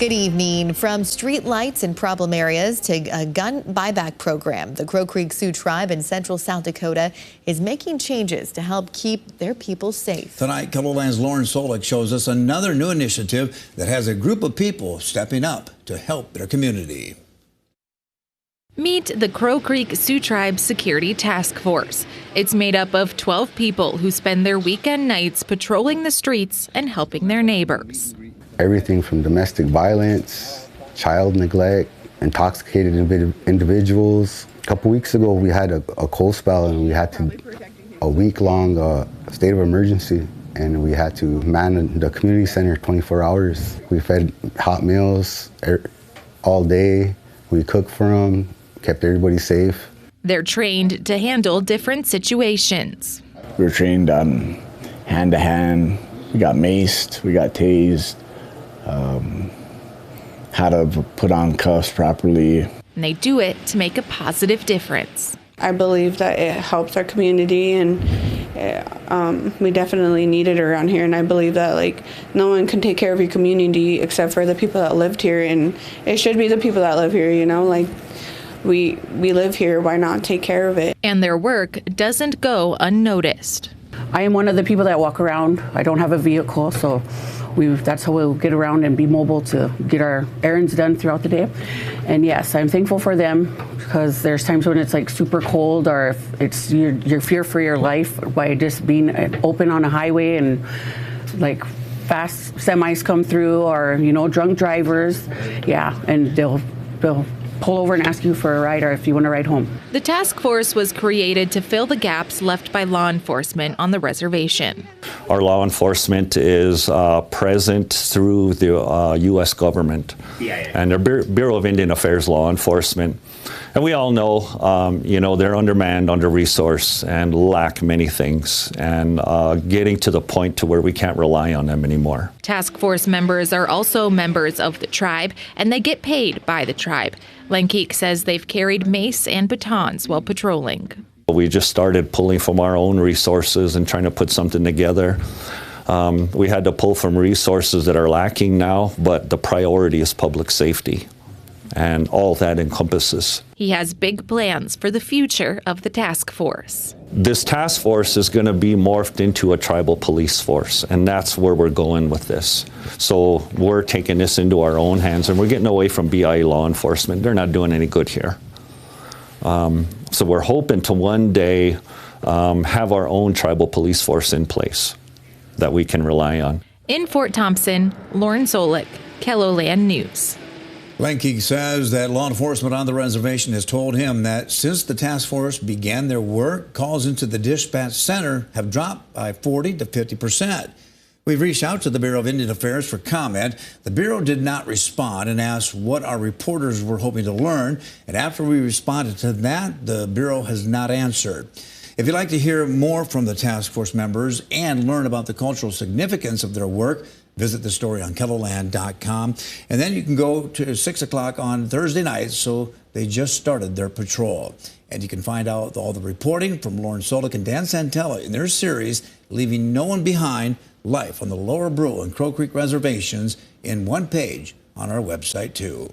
Good evening. From street lights in problem areas to a gun buyback program, the Crow Creek Sioux Tribe in central South Dakota is making changes to help keep their people safe. Tonight, KELOLAND's Lauren Solich shows us another new initiative that has a group of people stepping up to help their community. Meet the Crow Creek Sioux Tribe Security Task Force. It's made up of 12 people who spend their weekend nights patrolling the streets and helping their neighbors. Everything from domestic violence, child neglect, intoxicated individuals. A couple weeks ago, we had a cold spell and we had a week-long state of emergency, and we had to man the community center 24 hours. We fed hot meals all day. We cooked for them, kept everybody safe. They're trained to handle different situations. We were trained on hand-to-hand. We got maced, we got tased. How to put on cuffs properly. And they do it to make a positive difference. I believe that it helps our community, and we definitely need it around here. And I believe that no one can take care of your community except for the people that lived here, and it should be the people that live here. We live here. Why not take care of it? And their work doesn't go unnoticed. I am one of the people that walk around. I don't have a vehicle, so that's how we'll get around and be mobile to get our errands done throughout the day. And yes, I'm thankful for them, because there's times when it's super cold, or if it's your fear for your life by just being open on a highway and fast semis come through, or drunk drivers. Yeah, and they'll pull over and ask you for a ride, or if you want to ride home. The task force was created to fill the gaps left by law enforcement on the reservation. Our law enforcement is present through the U.S. government and the Bureau of Indian Affairs law enforcement. And we all know, they're undermanned, under-resourced, and lack many things, and getting to the point to where we can't rely on them anymore. Task force members are also members of the tribe, and they get paid by the tribe. Lenkeek says they've carried mace and batons while patrolling. We just started pulling from our own resources and trying to put something together. We had to pull from resources that are lacking now, but the priority is public safety, and all that encompasses. He has big plans for the future of the task force. This task force is going to be morphed into a tribal police force, and that's where we're going with this. So we're taking this into our own hands, and we're getting away from BIA law enforcement. They're not doing any good here. So we're hoping to one day have our own tribal police force in place that we can rely on. In Fort Thompson, Lauren Solich, KELOLAND News. Lenkeek says that law enforcement on the reservation has told him that since the task force began their work, calls into the dispatch center have dropped by 40 to 50%. We've reached out to the Bureau of Indian Affairs for comment. The Bureau did not respond and asked what our reporters were hoping to learn. And after we responded to that, the Bureau has not answered. If you'd like to hear more from the task force members and learn about the cultural significance of their work, visit the story on KELOLAND.com. And then you can go to 6 o'clock on Thursday night, so they just started their patrol. And you can find out all the reporting from Lauren Solich and Dan Santella in their series, Leaving No One Behind, Life on the Lower Brule and Crow Creek Reservations, in one page on our website, too.